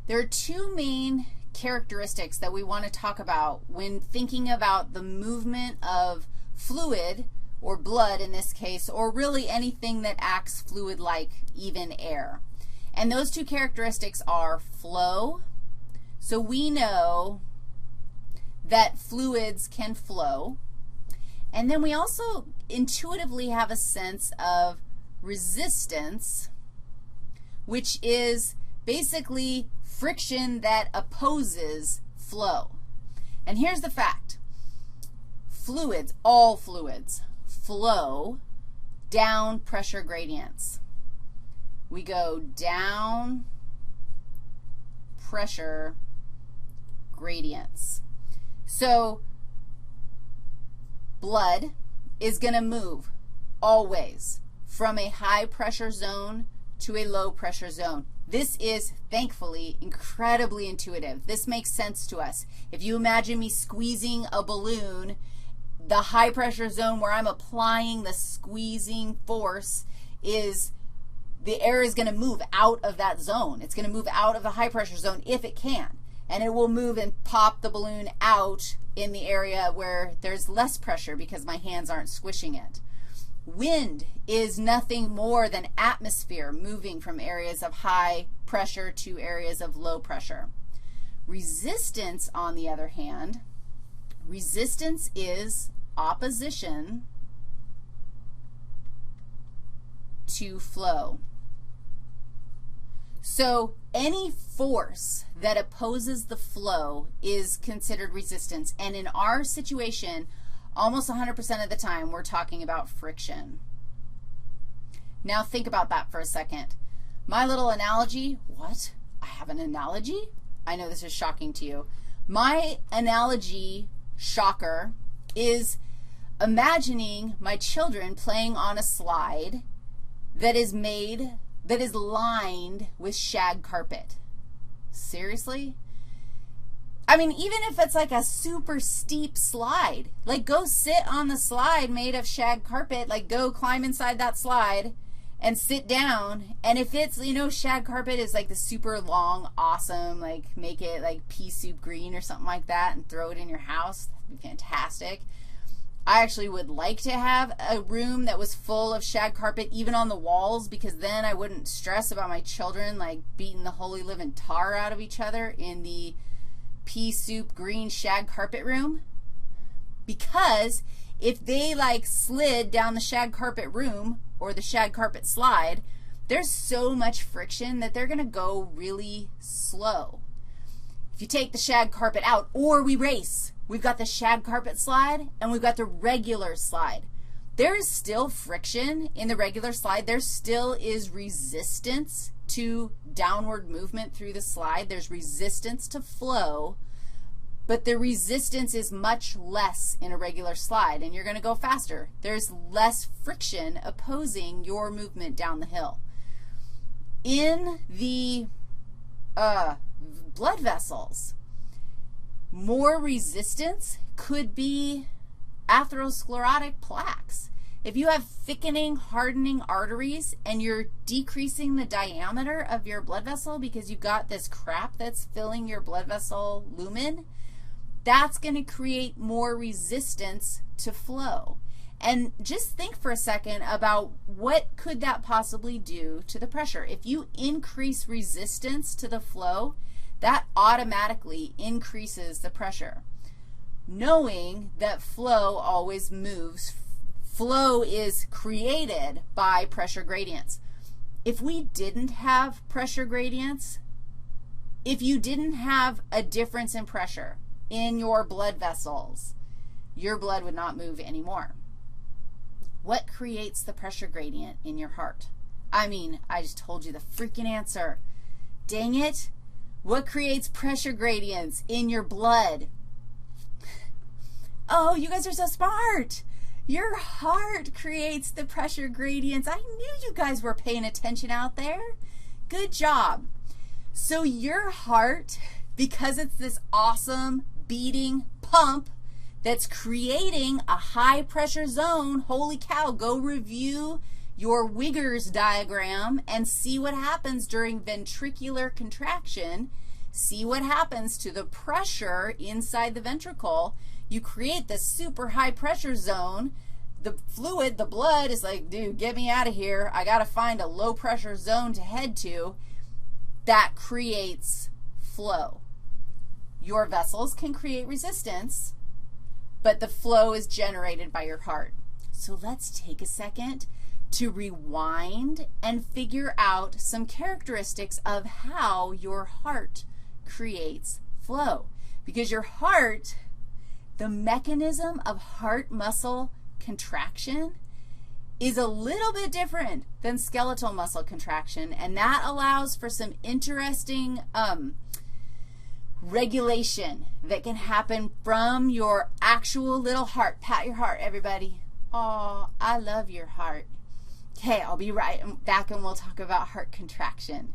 There are two main characteristics that we want to talk about when thinking about the movement of fluid, or blood in this case, or really anything that acts fluid-like, even air. And those two characteristics are flow. So we know that fluids can flow. And then we also intuitively have a sense of resistance, which is basically friction that opposes flow. And here's the fact. Fluids, all fluids, flow down pressure gradients. We go down pressure gradients. So blood is going to move always from a high pressure zone to a low pressure zone. This is, thankfully, incredibly intuitive. This makes sense to us. If you imagine me squeezing a balloon, the high pressure zone where I'm applying the squeezing force is the air is going to move out of that zone. It's going to move out of the high pressure zone if it can. And it will move and pop the balloon out in the area where there's less pressure because my hands aren't squishing it. Wind is nothing more than atmosphere moving from areas of high pressure to areas of low pressure. Resistance, on the other hand, resistance is opposition to flow. So any force that opposes the flow is considered resistance. And in our situation, almost 100% of the time, we're talking about friction. Now think about that for a second. My little analogy, what? I have an analogy? I know this is shocking to you. My analogy shocker is imagining my children playing on a slide that is lined with shag carpet. Seriously? I mean, even if it's like a super steep slide, like go sit on the slide made of shag carpet, like go climb inside that slide and sit down. And if it's, you know, shag carpet is like the super long, awesome, like make it like pea soup green or something like that and throw it in your house. That'd be fantastic. I actually would like to have a room that was full of shag carpet even on the walls, because then I wouldn't stress about my children like beating the holy living tar out of each other in the pea soup green shag carpet room. Because if they like slid down the shag carpet room or the shag carpet slide, there's so much friction that they're going to go really slow. If you take the shag carpet out, or we race, we've got the shag carpet slide and we've got the regular slide. There is still friction in the regular slide. There still is resistance to downward movement through the slide. There's resistance to flow, but the resistance is much less in a regular slide, and you're going to go faster. There's less friction opposing your movement down the hill. In the blood vessels, more resistance could be atherosclerotic plaques. If you have thickening, hardening arteries and you're decreasing the diameter of your blood vessel because you've got this crap that's filling your blood vessel lumen, that's going to create more resistance to flow. And just think for a second about what could that possibly do to the pressure. If you increase resistance to the flow, that automatically increases the pressure. Knowing that flow always moves, flow is created by pressure gradients. If we didn't have pressure gradients, if you didn't have a difference in pressure in your blood vessels, your blood would not move anymore. What creates the pressure gradient in your heart? I mean, I just told you the freaking answer. Dang it. What creates pressure gradients in your blood? Oh, you guys are so smart. Your heart creates the pressure gradients. I knew you guys were paying attention out there. Good job. So your heart, because it's this awesome beating pump that's creating a high pressure zone, holy cow, go review your Wiggers diagram and see what happens during ventricular contraction. see what happens to the pressure inside the ventricle. You create this super high pressure zone. The fluid, the blood is like, dude, get me out of here. I got to find a low pressure zone to head to. That creates flow. Your vessels can create resistance, but the flow is generated by your heart. So let's take a second to rewind and figure out some characteristics of how your heart creates flow. Because your heart, the mechanism of heart muscle contraction is a little bit different than skeletal muscle contraction, and that allows for some interesting regulation that can happen from your actual little heart. Pat your heart, everybody. Oh, I love your heart. Okay, I'll be right back and we'll talk about heart contraction.